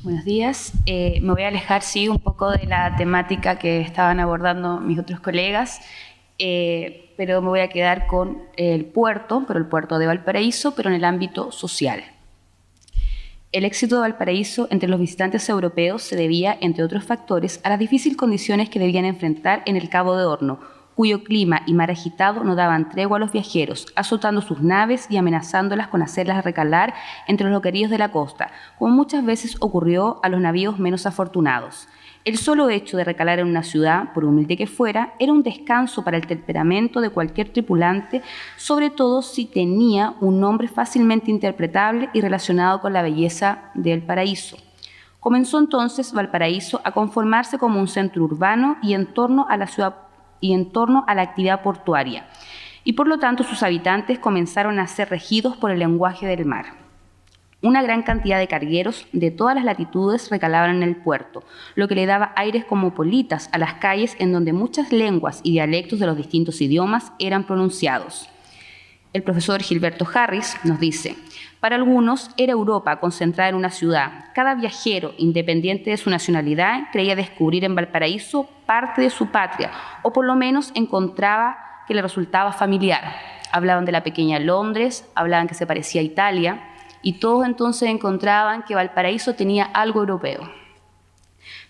Buenos días. Me voy a alejar, sí, un poco de la temática que estaban abordando mis otros colegas, pero me voy a quedar con el puerto de Valparaíso, pero en el ámbito social. El éxito de Valparaíso entre los visitantes europeos se debía, entre otros factores, a las difíciles condiciones que debían enfrentar en el Cabo de Horno, cuyo clima y mar agitado no daban tregua a los viajeros, azotando sus naves y amenazándolas con hacerlas recalar entre los loqueríos de la costa, como muchas veces ocurrió a los navíos menos afortunados. El solo hecho de recalar en una ciudad, por humilde que fuera, era un descanso para el temperamento de cualquier tripulante, sobre todo si tenía un nombre fácilmente interpretable y relacionado con la belleza del paraíso. Comenzó entonces Valparaíso a conformarse como un centro urbano y en torno a la actividad portuaria, y por lo tanto sus habitantes comenzaron a ser regidos por el lenguaje del mar. Una gran cantidad de cargueros de todas las latitudes recalaban en el puerto, lo que le daba aires cosmopolitas a las calles en donde muchas lenguas y dialectos de los distintos idiomas eran pronunciados. El profesor Gilberto Harris nos dice: para algunos era Europa concentrada en una ciudad. Cada viajero, independiente de su nacionalidad, creía descubrir en Valparaíso parte de su patria, o por lo menos encontraba que le resultaba familiar. Hablaban de la pequeña Londres, hablaban que se parecía a Italia, y todos entonces encontraban que Valparaíso tenía algo europeo.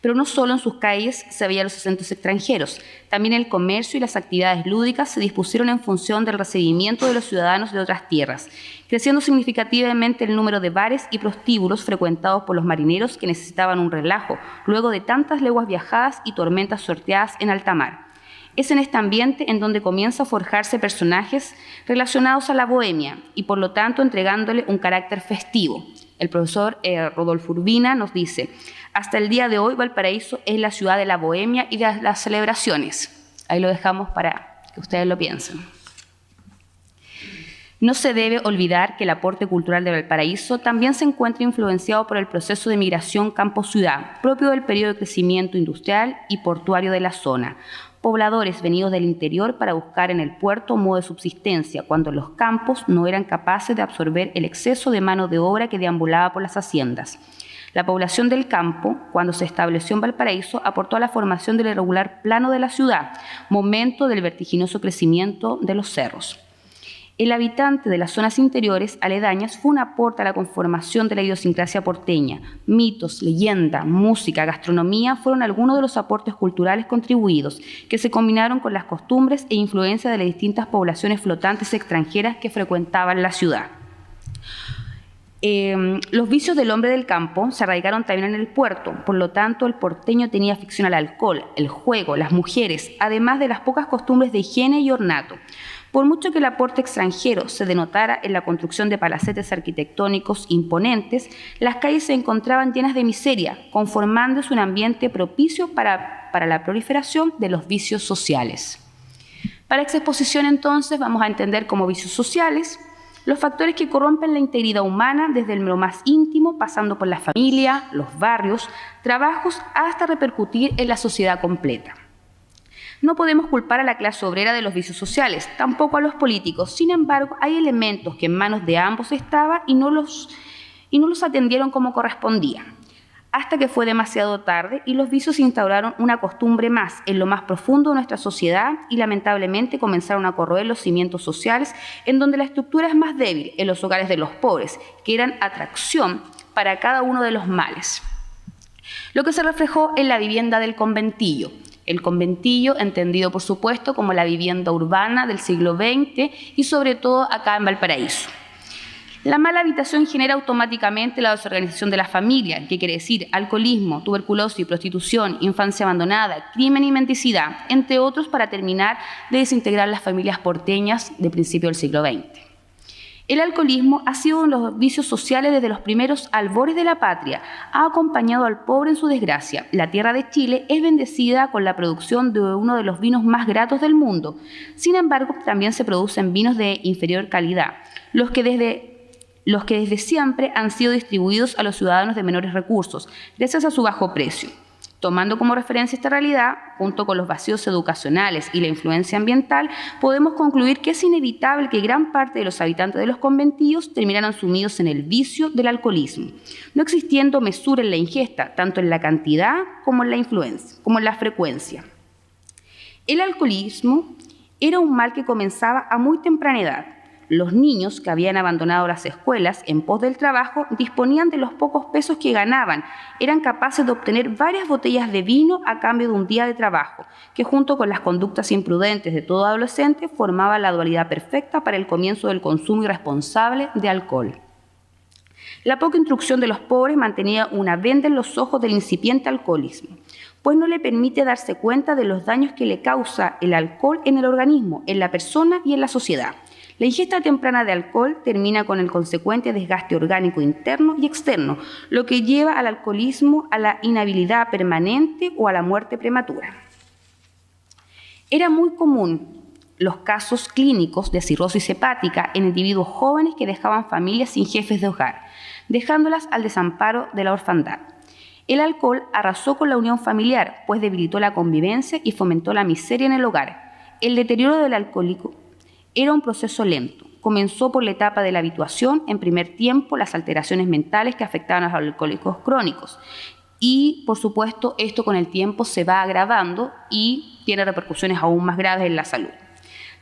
Pero no solo en sus calles se veían los acentos extranjeros, también el comercio y las actividades lúdicas se dispusieron en función del recibimiento de los ciudadanos de otras tierras, creciendo significativamente el número de bares y prostíbulos frecuentados por los marineros que necesitaban un relajo, luego de tantas leguas viajadas y tormentas sorteadas en alta mar. Es en este ambiente en donde comienza a forjarse personajes relacionados a la bohemia y por lo tanto entregándole un carácter festivo. El profesor Rodolfo Urbina nos dice: hasta el día de hoy Valparaíso es la ciudad de la bohemia y de las celebraciones. Ahí lo dejamos para que ustedes lo piensen. No se debe olvidar que el aporte cultural de Valparaíso también se encuentra influenciado por el proceso de migración campo-ciudad, propio del periodo de crecimiento industrial y portuario de la zona. Pobladores venidos del interior para buscar en el puerto modo de subsistencia, cuando los campos no eran capaces de absorber el exceso de mano de obra que deambulaba por las haciendas. La población del campo, cuando se estableció en Valparaíso, aportó a la formación del irregular plano de la ciudad, momento del vertiginoso crecimiento de los cerros. El habitante de las zonas interiores aledañas fue un aporte a la conformación de la idiosincrasia porteña. Mitos, leyenda, música, gastronomía fueron algunos de los aportes culturales contribuidos, que se combinaron con las costumbres e influencias de las distintas poblaciones flotantes extranjeras que frecuentaban la ciudad. Los vicios del hombre del campo se arraigaron también en el puerto, por lo tanto el porteño tenía afición al alcohol, el juego, las mujeres, además de las pocas costumbres de higiene y ornato. Por mucho que el aporte extranjero se denotara en la construcción de palacetes arquitectónicos imponentes, las calles se encontraban llenas de miseria, conformándose un ambiente propicio para la proliferación de los vicios sociales. Para esta exposición, entonces, vamos a entender como vicios sociales los factores que corrompen la integridad humana desde lo más íntimo, pasando por la familia, los barrios, trabajos, hasta repercutir en la sociedad completa. No podemos culpar a la clase obrera de los vicios sociales, tampoco a los políticos. Sin embargo, hay elementos que en manos de ambos estaban y no los atendieron como correspondía, hasta que fue demasiado tarde y los vicios instauraron una costumbre más en lo más profundo de nuestra sociedad y lamentablemente comenzaron a corroer los cimientos sociales en donde la estructura es más débil, en los hogares de los pobres, que eran atracción para cada uno de los males. Lo que se reflejó en la vivienda del conventillo. El conventillo, entendido por supuesto como la vivienda urbana del siglo XX y sobre todo acá en Valparaíso. La mala habitación genera automáticamente la desorganización de la familia, que quiere decir alcoholismo, tuberculosis, prostitución, infancia abandonada, crimen y mendicidad, entre otros, para terminar de desintegrar las familias porteñas de principio del siglo XX. El alcoholismo ha sido uno de los vicios sociales desde los primeros albores de la patria. Ha acompañado al pobre en su desgracia. La tierra de Chile es bendecida con la producción de uno de los vinos más gratos del mundo. Sin embargo, también se producen vinos de inferior calidad, los que desde siempre han sido distribuidos a los ciudadanos de menores recursos, gracias a su bajo precio. Tomando como referencia esta realidad, junto con los vacíos educacionales y la influencia ambiental, podemos concluir que es inevitable que gran parte de los habitantes de los conventillos terminaran sumidos en el vicio del alcoholismo, no existiendo mesura en la ingesta, tanto en la cantidad como en la influencia, como en la frecuencia. El alcoholismo era un mal que comenzaba a muy temprana edad. Los niños que habían abandonado las escuelas en pos del trabajo disponían de los pocos pesos que ganaban, eran capaces de obtener varias botellas de vino a cambio de un día de trabajo, que junto con las conductas imprudentes de todo adolescente formaba la dualidad perfecta para el comienzo del consumo irresponsable de alcohol. La poca instrucción de los pobres mantenía una venda en los ojos del incipiente alcoholismo, pues no le permite darse cuenta de los daños que le causa el alcohol en el organismo, en la persona y en la sociedad. La ingesta temprana de alcohol termina con el consecuente desgaste orgánico interno y externo, lo que lleva al alcoholismo, a la inhabilidad permanente o a la muerte prematura. Era muy común los casos clínicos de cirrosis hepática en individuos jóvenes que dejaban familias sin jefes de hogar, dejándolas al desamparo de la orfandad. El alcohol arrasó con la unión familiar, pues debilitó la convivencia y fomentó la miseria en el hogar. El deterioro del alcohólico era un proceso lento. Comenzó por la etapa de la habituación, en primer tiempo las alteraciones mentales que afectaban a los alcohólicos crónicos. Y, por supuesto, esto con el tiempo se va agravando y tiene repercusiones aún más graves en la salud.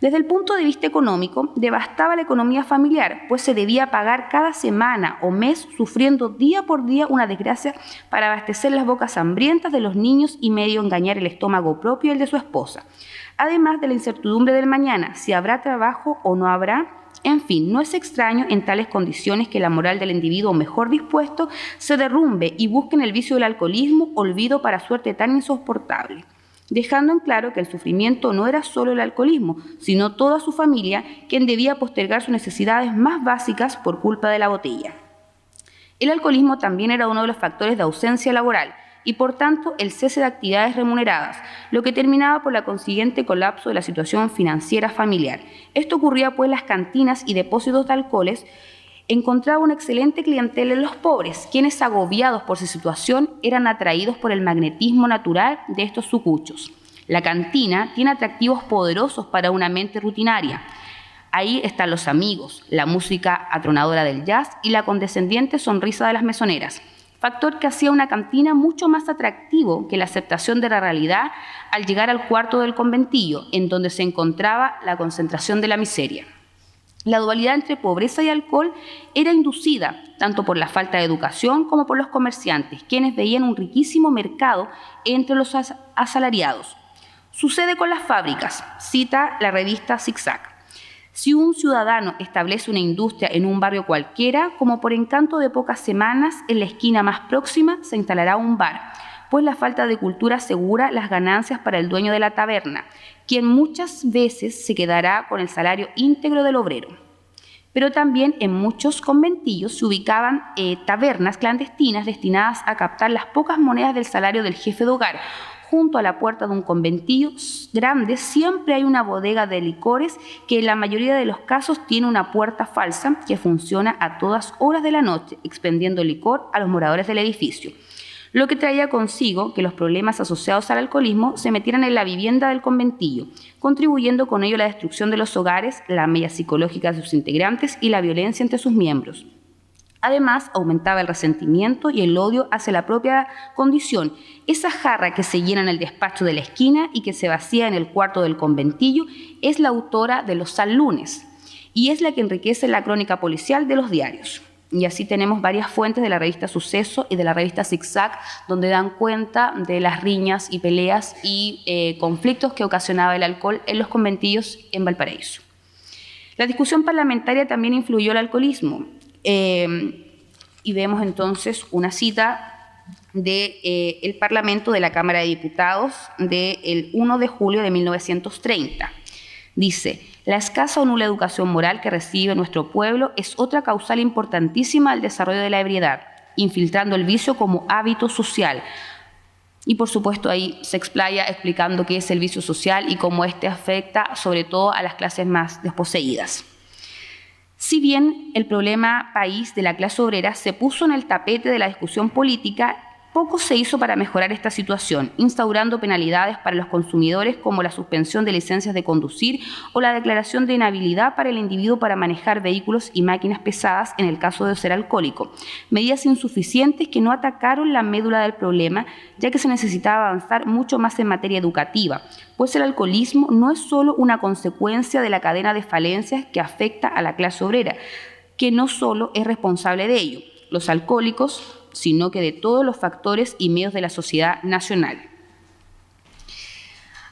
Desde el punto de vista económico, devastaba la economía familiar, pues se debía pagar cada semana o mes, sufriendo día por día una desgracia para abastecer las bocas hambrientas de los niños y medio engañar el estómago propio y el de su esposa. Además de la incertidumbre del mañana, si habrá trabajo o no habrá. En fin, no es extraño en tales condiciones que la moral del individuo mejor dispuesto se derrumbe y busque en el vicio del alcoholismo olvido para suerte tan insoportable, dejando en claro que el sufrimiento no era solo el alcoholismo, sino toda su familia, quien debía postergar sus necesidades más básicas por culpa de la botella. El alcoholismo también era uno de los factores de ausencia laboral y, por tanto, el cese de actividades remuneradas, lo que terminaba por la consiguiente colapso de la situación financiera familiar. Esto ocurría pues en las cantinas y depósitos de alcoholes encontraba una excelente clientela en los pobres, quienes, agobiados por su situación, eran atraídos por el magnetismo natural de estos sucuchos. La cantina tiene atractivos poderosos para una mente rutinaria. Ahí están los amigos, la música atronadora del jazz y la condescendiente sonrisa de las mesoneras, factor que hacía una cantina mucho más atractivo que la aceptación de la realidad al llegar al cuarto del conventillo, en donde se encontraba la concentración de la miseria. La dualidad entre pobreza y alcohol era inducida tanto por la falta de educación como por los comerciantes, quienes veían un riquísimo mercado entre los asalariados. Sucede con las fábricas, cita la revista Zigzag. Si un ciudadano establece una industria en un barrio cualquiera, como por encanto de pocas semanas, en la esquina más próxima se instalará un bar, pues la falta de cultura asegura las ganancias para el dueño de la taberna, quien muchas veces se quedará con el salario íntegro del obrero. Pero también en muchos conventillos se ubicaban tabernas clandestinas destinadas a captar las pocas monedas del salario del jefe de hogar. Junto a la puerta de un conventillo grande siempre hay una bodega de licores que en la mayoría de los casos tiene una puerta falsa que funciona a todas horas de la noche, expendiendo licor a los moradores del edificio, lo que traía consigo que los problemas asociados al alcoholismo se metieran en la vivienda del conventillo, contribuyendo con ello a la destrucción de los hogares, la mella psicológica de sus integrantes y la violencia entre sus miembros. Además, aumentaba el resentimiento y el odio hacia la propia condición. Esa jarra que se llena en el despacho de la esquina y que se vacía en el cuarto del conventillo es la autora de los Sanlunes y es la que enriquece la crónica policial de los diarios. Y así tenemos varias fuentes de la revista Suceso y de la revista Zigzag, donde dan cuenta de las riñas y peleas y conflictos que ocasionaba el alcohol en los conventillos en Valparaíso. La discusión parlamentaria también influyó el alcoholismo. Y vemos entonces una cita del Parlamento de la Cámara de Diputados del 1 de julio de 1930. Dice: la escasa o nula educación moral que recibe nuestro pueblo es otra causal importantísima del desarrollo de la ebriedad, infiltrando el vicio como hábito social. Y por supuesto ahí se explaya explicando qué es el vicio social y cómo este afecta sobre todo a las clases más desposeídas. Si bien el problema país de la clase obrera se puso en el tapete de la discusión política, Poco se hizo para mejorar esta situación, instaurando penalidades para los consumidores como la suspensión de licencias de conducir o la declaración de inhabilidad para el individuo para manejar vehículos y máquinas pesadas en el caso de ser alcohólico. Medidas insuficientes que no atacaron la médula del problema, ya que se necesitaba avanzar mucho más en materia educativa, pues el alcoholismo no es solo una consecuencia de la cadena de falencias que afecta a la clase obrera, que no solo es responsable de ello, los alcohólicos, sino que de todos los factores y medios de la sociedad nacional.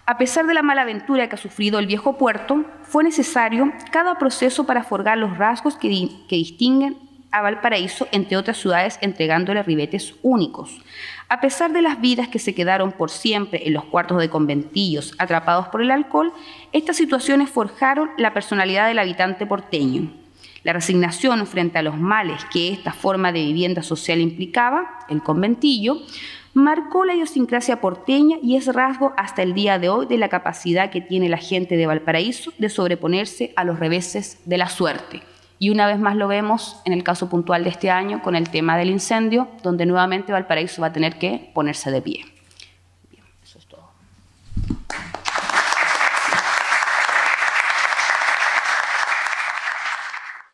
A pesar de la mala aventura que ha sufrido el viejo puerto, fue necesario cada proceso para forjar los rasgos que distinguen a Valparaíso, entre otras ciudades, entregándole ribetes únicos. A pesar de las vidas que se quedaron por siempre en los cuartos de conventillos atrapados por el alcohol, estas situaciones forjaron la personalidad del habitante porteño. La resignación frente a los males que esta forma de vivienda social implicaba, el conventillo, marcó la idiosincrasia porteña y es rasgo hasta el día de hoy de la capacidad que tiene la gente de Valparaíso de sobreponerse a los reveses de la suerte. Y una vez más lo vemos en el caso puntual de este año con el tema del incendio, donde nuevamente Valparaíso va a tener que ponerse de pie. Bien, eso es todo.